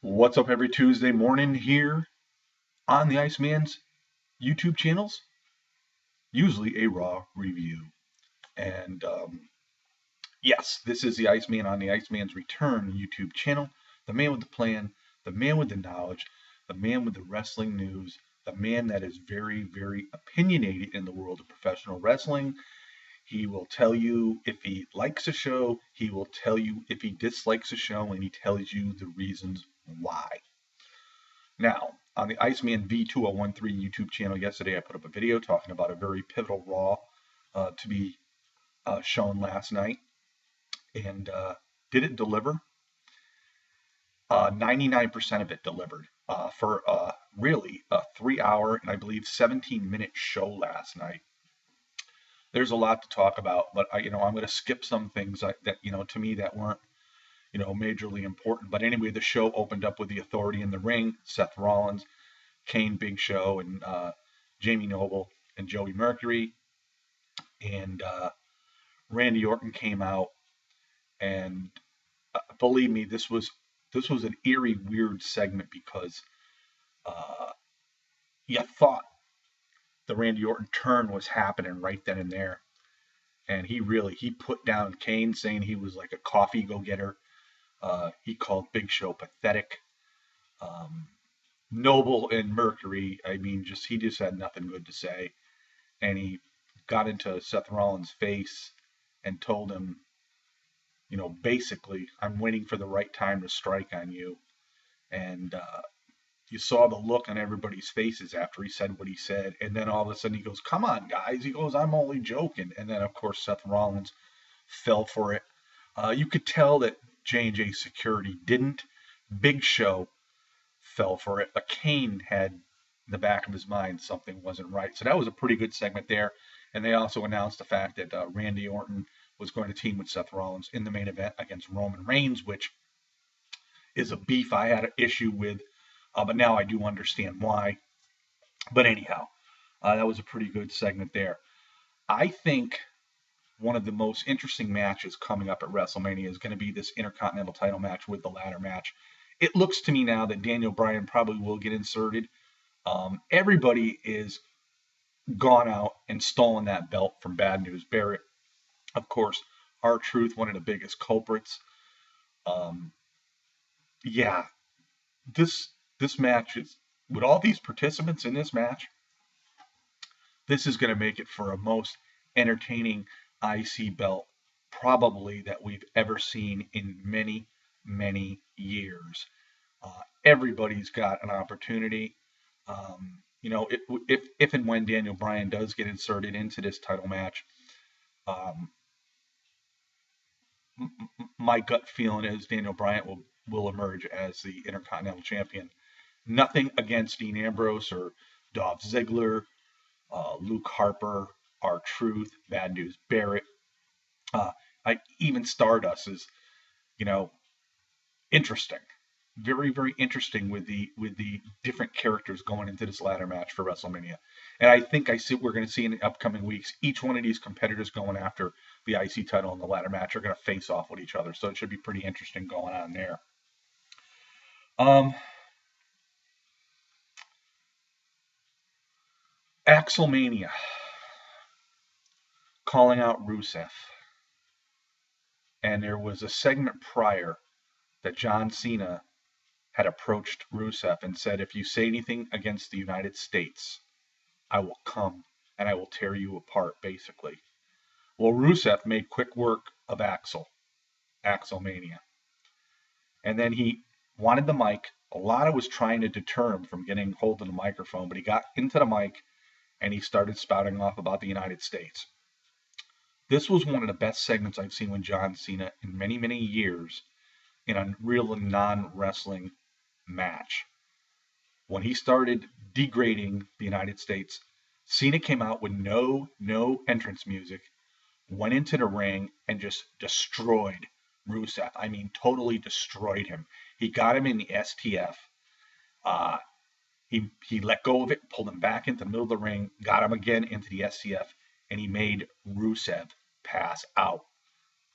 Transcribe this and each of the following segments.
What's up every Tuesday morning here on the Iceman's YouTube channels? Usually a Raw review. And yes, this is the Iceman on the Iceman's Return YouTube channel. The man with the plan, the man with the knowledge, the man with the wrestling news, the man that is very, very opinionated in the world of professional wrestling. He will tell you if he likes a show, he will tell you if he dislikes a show, and he tells you the reasons why. Now, on the Iceman V2013 YouTube channel yesterday, I put up a video talking about a very pivotal Raw to be shown last night. And did it deliver? 99% of it delivered for really a 3-hour and I believe 17-minute show last night. There's a lot to talk about, but I'm going to skip some things that to me that weren't majorly important. But anyway, the show opened up with the Authority in the ring: Seth Rollins, Kane, Big Show, and Jamie Noble and Joey Mercury. And Randy Orton came out, and believe me, this was an eerie, weird segment because you thought the Randy Orton turn was happening right then and there. And he put down Kane, saying he was like a coffee go-getter. He called Big Show pathetic. Noble and Mercury, he just had nothing good to say. And he got into Seth Rollins' face and told him, basically, I'm waiting for the right time to strike on you. And you saw the look on everybody's faces after he said what he said. And then all of a sudden he goes, come on, guys. He goes, I'm only joking. And then, of course, Seth Rollins fell for it. You could tell that J&J Security didn't. Big Show fell for it. But Kane had in the back of his mind something wasn't right. So that was a pretty good segment there. And they also announced the fact that Randy Orton was going to team with Seth Rollins in the main event against Roman Reigns, which is a beef I had an issue with. But now I do understand why. But anyhow, that was a pretty good segment there. I think one of the most interesting matches coming up at WrestleMania is going to be this Intercontinental title match with the ladder match. It looks to me now that Daniel Bryan probably will get inserted. Everybody is gone out and stolen that belt from Bad News Barrett. Of course, R-Truth, one of the biggest culprits. This match is, with all these participants in this match, this is going to make it for a most entertaining IC belt probably that we've ever seen in many, many years. Everybody's got an opportunity. If and when Daniel Bryan does get inserted into this title match, my gut feeling is Daniel Bryan will emerge as the Intercontinental Champion. Nothing against Dean Ambrose or Dolph Ziggler, Luke Harper, R-Truth, Bad News Barrett. Even Stardust is, interesting. Very, very interesting with the different characters going into this ladder match for WrestleMania. And I think we're going to see in the upcoming weeks, each one of these competitors going after the IC title in the ladder match are going to face off with each other. So it should be pretty interesting going on there. Axelmania, calling out Rusev. And there was a segment prior that John Cena had approached Rusev and said, if you say anything against the United States, I will come and I will tear you apart, basically. Well, Rusev made quick work of Axelmania. And then he wanted the mic. Lana was trying to deter him from getting hold of the microphone, but he got into the mic and he started spouting off about the United States. This was one of the best segments I've seen with John Cena in many, many years in a real non-wrestling match. When he started degrading the United States, Cena came out with no entrance music, went into the ring, and just destroyed Rusev. Totally destroyed him. He got him in the STF. He let go of it, pulled him back into the middle of the ring, got him again into the STF, and he made Rusev pass out.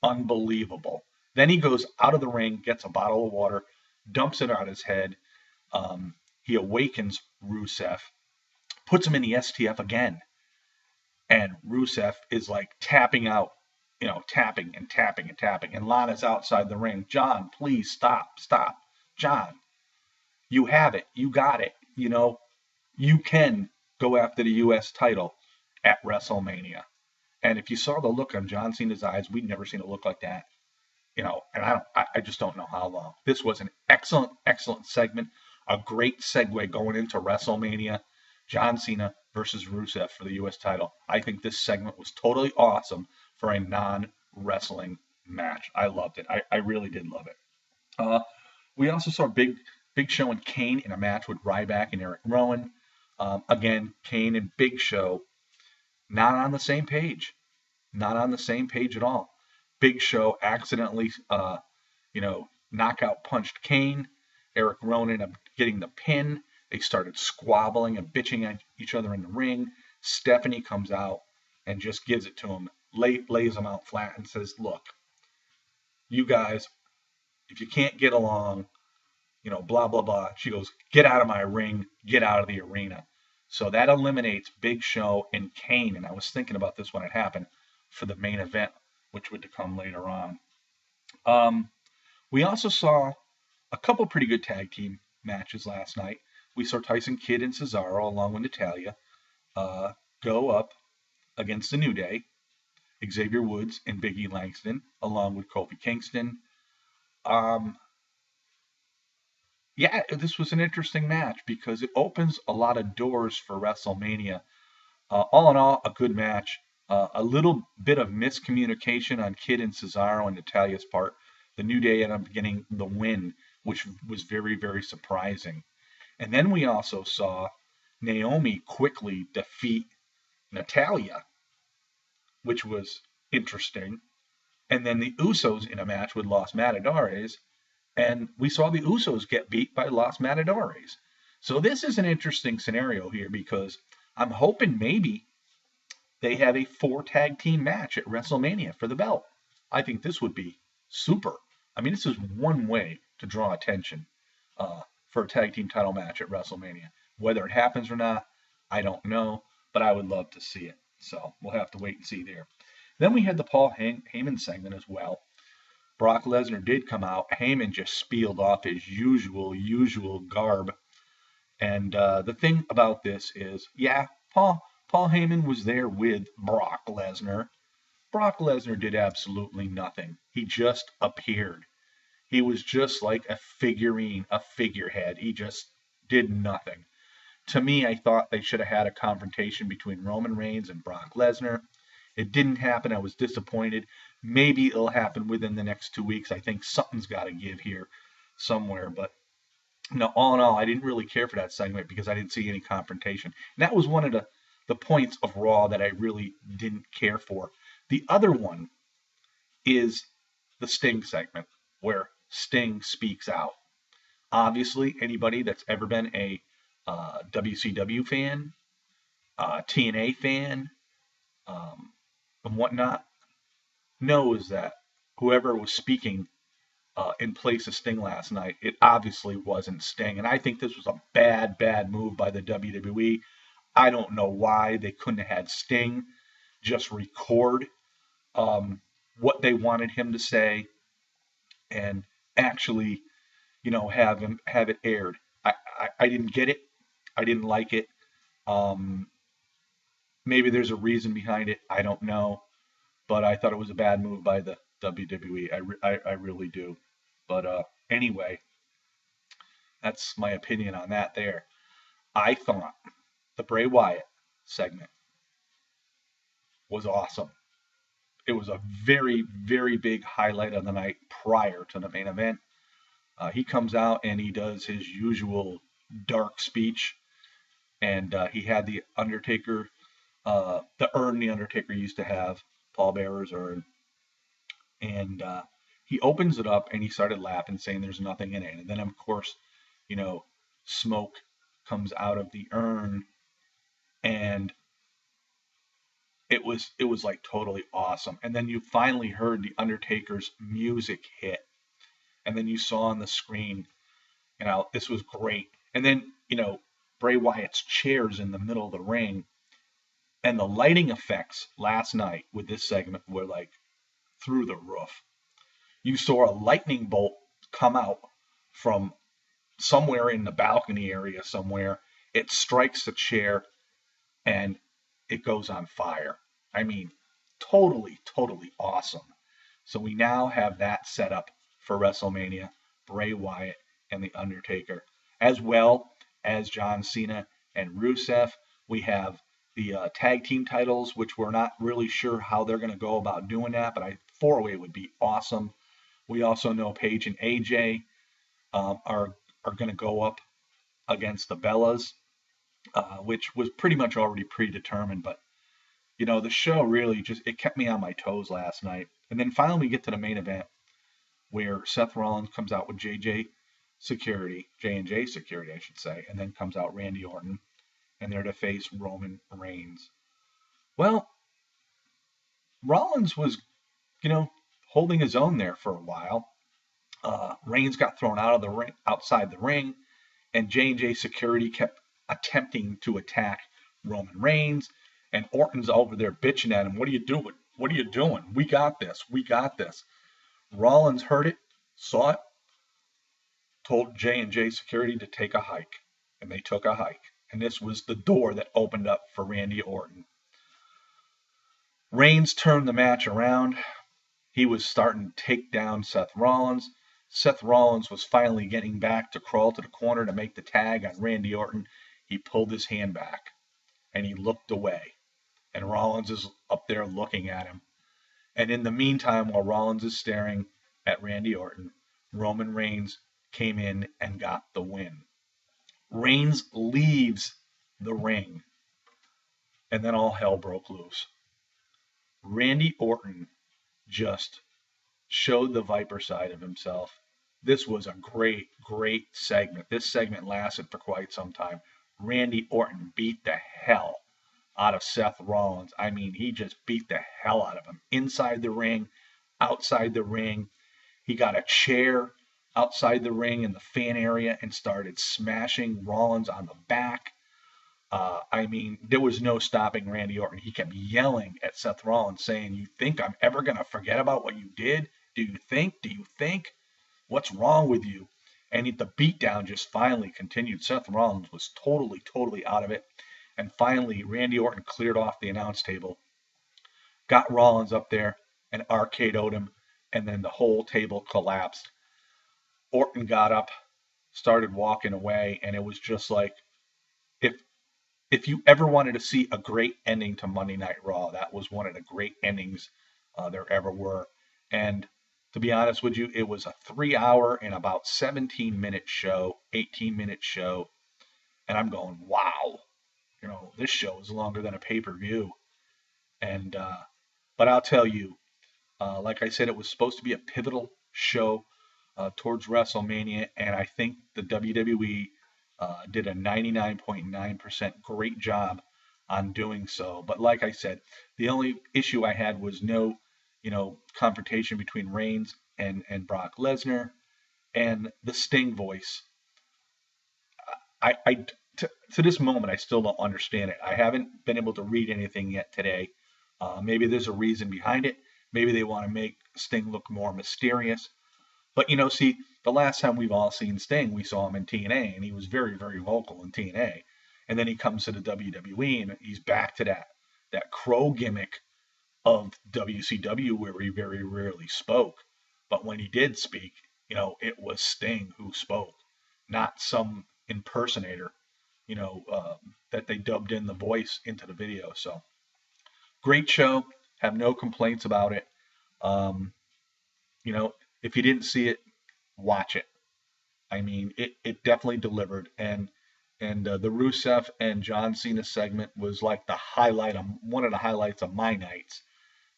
Unbelievable. Then he goes out of the ring, gets a bottle of water, dumps it on his head. He awakens Rusev, puts him in the STF again, and Rusev is like tapping out, tapping and tapping and tapping, and Lana's outside the ring. John, please stop, stop, John. You have it, you got it. You can go after the U.S. title at WrestleMania. And if you saw the look on John Cena's eyes, we'd never seen a look like that. And I just don't know how long. This was an excellent, excellent segment, a great segue going into WrestleMania. John Cena versus Rusev for the U.S. title. I think this segment was totally awesome for a non-wrestling match. I loved it. I really did love it. We also saw Big Show and Kane in a match with Ryback and Eric Rowan. Again, Kane and Big Show not on the same page. Not on the same page at all. Big Show accidentally, knockout punched Kane. Eric Rowan ended up getting the pin. They started squabbling and bitching at each other in the ring. Stephanie comes out and just gives it to him, lays him out flat and says, look, you guys, if you can't get along, blah, blah, blah. She goes, get out of my ring, get out of the arena. So that eliminates Big Show and Kane. And I was thinking about this when it happened for the main event, which would come later on. We also saw a couple pretty good tag team matches last night. We saw Tyson Kidd and Cesaro, along with Natalya, go up against the New Day, Xavier Woods and Big E Langston, along with Kofi Kingston. This was an interesting match because it opens a lot of doors for WrestleMania. All in all, a good match. A little bit of miscommunication on Kidd and Cesaro and Natalya's part. The New Day ended up getting the win, which was very, very surprising. And then we also saw Naomi quickly defeat Natalya, which was interesting. And then the Usos in a match with Los Matadores, and we saw the Usos get beat by Los Matadores. So this is an interesting scenario here because I'm hoping maybe they have a 4 tag team match at WrestleMania for the belt. I think this would be super. I mean, this is one way to draw attention for a tag team title match at WrestleMania. Whether it happens or not, I don't know, but I would love to see it. So we'll have to wait and see there. Then we had the Paul Heyman segment as well. Brock Lesnar did come out. Heyman just spieled off his usual garb. And the thing about this is, Paul Heyman was there with Brock Lesnar. Brock Lesnar did absolutely nothing. He just appeared. He was just like a figurine, a figurehead. He just did nothing. To me, I thought they should have had a confrontation between Roman Reigns and Brock Lesnar. It didn't happen. I was disappointed. Maybe it'll happen within the next 2 weeks. I think something's got to give here somewhere. But all in all, I didn't really care for that segment because I didn't see any confrontation. And that was one of the points of Raw that I really didn't care for. The other one is the Sting segment, where Sting speaks out. Obviously, anybody that's ever been a WCW fan, TNA fan, and whatnot, knows that whoever was speaking in place of Sting last night, it obviously wasn't Sting. And I think this was a bad move by the WWE. I don't know why they couldn't have had Sting just record what they wanted him to say and actually, have it aired. I didn't get it. I didn't like it. Maybe there's a reason behind it. I don't know. But I thought it was a bad move by the WWE. I really do. But anyway, that's my opinion on that there. I thought the Bray Wyatt segment was awesome. It was a very, very big highlight of the night prior to the main event. He comes out and he does his usual dark speech. And he had the Undertaker, the urn the Undertaker used to have, Paul Bearer's urn. And he opens it up and he started laughing, saying there's nothing in it. And then, of course, smoke comes out of the urn. And it was like totally awesome. And then you finally heard the Undertaker's music hit. And then you saw on the screen This was great. And then, Bray Wyatt's chairs in the middle of the ring and the lighting effects last night with this segment were like through the roof. You saw a lightning bolt come out from somewhere in the balcony area somewhere. It strikes the chair and it goes on fire. I mean, totally, totally awesome. So we now have that set up for WrestleMania, Bray Wyatt and The Undertaker, as well as John Cena and Rusev. We have the tag team titles, which we're not really sure how they're going to go about doing that, but four-way would be awesome. We also know Paige and AJ are going to go up against the Bellas, which was pretty much already predetermined. But the show really it kept me on my toes last night. And then finally we get to the main event where Seth Rollins comes out with J&J Security, I should say, and then comes out Randy Orton, and they're to face Roman Reigns. Well, Rollins was, holding his own there for a while. Reigns got thrown out of the ring, outside the ring, and J&J Security kept attempting to attack Roman Reigns, and Orton's over there bitching at him. What are you doing? What are you doing? We got this. We got this. Rollins heard it, saw it, told J&J Security to take a hike, and they took a hike. And this was the door that opened up for Randy Orton. Reigns turned the match around. He was starting to take down Seth Rollins. Seth Rollins was finally getting back to crawl to the corner to make the tag on Randy Orton. He pulled his hand back, and he looked away. And Rollins is up there looking at him. And in the meantime, while Rollins is staring at Randy Orton, Roman Reigns came in and got the win. Reigns leaves the ring, and then all hell broke loose. Randy Orton just showed the Viper side of himself. This was a great, great segment. This segment lasted for quite some time. Randy Orton beat the hell out of Seth Rollins. I mean, he just beat the hell out of him. Inside the ring, outside the ring. He got a chair outside the ring in the fan area and started smashing Rollins on the back. I mean, there was no stopping Randy Orton. He kept yelling at Seth Rollins saying, "You think I'm ever going to forget about what you did? Do you think? Do you think? What's wrong with you?" And the beatdown just finally continued. Seth Rollins was totally, totally out of it. And finally, Randy Orton cleared off the announce table, got Rollins up there and RKO'd him, and then the whole table collapsed. Orton got up, started walking away, and it was just like, if you ever wanted to see a great ending to Monday Night Raw, that was one of the great endings there ever were. And to be honest with you, it was a 3-hour and about 17-minute show, 18-minute show. And I'm going, wow, this show is longer than a pay-per-view. And, but I'll tell you, like I said, it was supposed to be a pivotal show towards WrestleMania. And I think the WWE did a 99.9% great job on doing so. But like I said, the only issue I had was no, confrontation between Reigns and Brock Lesnar, and the Sting voice. To this moment, I still don't understand it. I haven't been able to read anything yet today. Maybe there's a reason behind it. Maybe they want to make Sting look more mysterious. But, see, the last time we've all seen Sting, we saw him in TNA, and he was very, very vocal in TNA. And then he comes to the WWE, and he's back to that crow gimmick of WCW, where he very rarely spoke. But when he did speak, it was Sting who spoke, not some impersonator, that they dubbed in the voice into the video. So, great show. Have no complaints about it. If you didn't see it, watch it. I mean, it definitely delivered. And the Rusev and John Cena segment was like one of the highlights of my nights,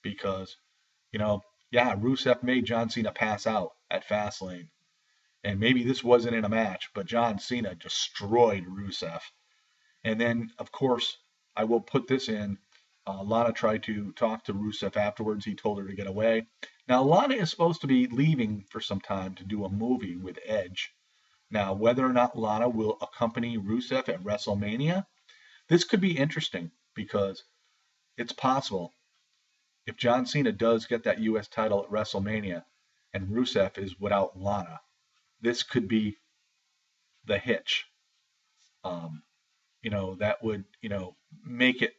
because, Rusev made John Cena pass out at Fastlane. And maybe this wasn't in a match, but John Cena destroyed Rusev. And then, of course, I will put this in. Lana tried to talk to Rusev afterwards. He told her to get away. Now, Lana is supposed to be leaving for some time to do a movie with Edge. Now, whether or not Lana will accompany Rusev at WrestleMania, this could be interesting because it's possible if John Cena does get that U.S. title at WrestleMania and Rusev is without Lana, this could be the hitch. That would, make it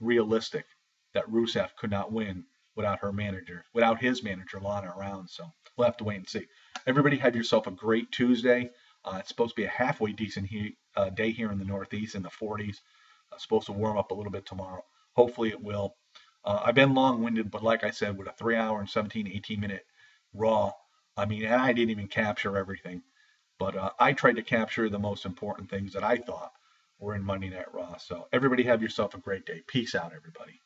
realistic that Rusev could not win without his manager, Lana, around. So we'll have to wait and see. Everybody have yourself a great Tuesday. It's supposed to be a halfway decent day here in the Northeast in the 40s. Supposed to warm up a little bit tomorrow. Hopefully it will. I've been long-winded, but like I said, with a 3-hour and 18-minute Raw, and I didn't even capture everything. But I tried to capture the most important things that I thought were in Monday Night Raw. So everybody have yourself a great day. Peace out, everybody.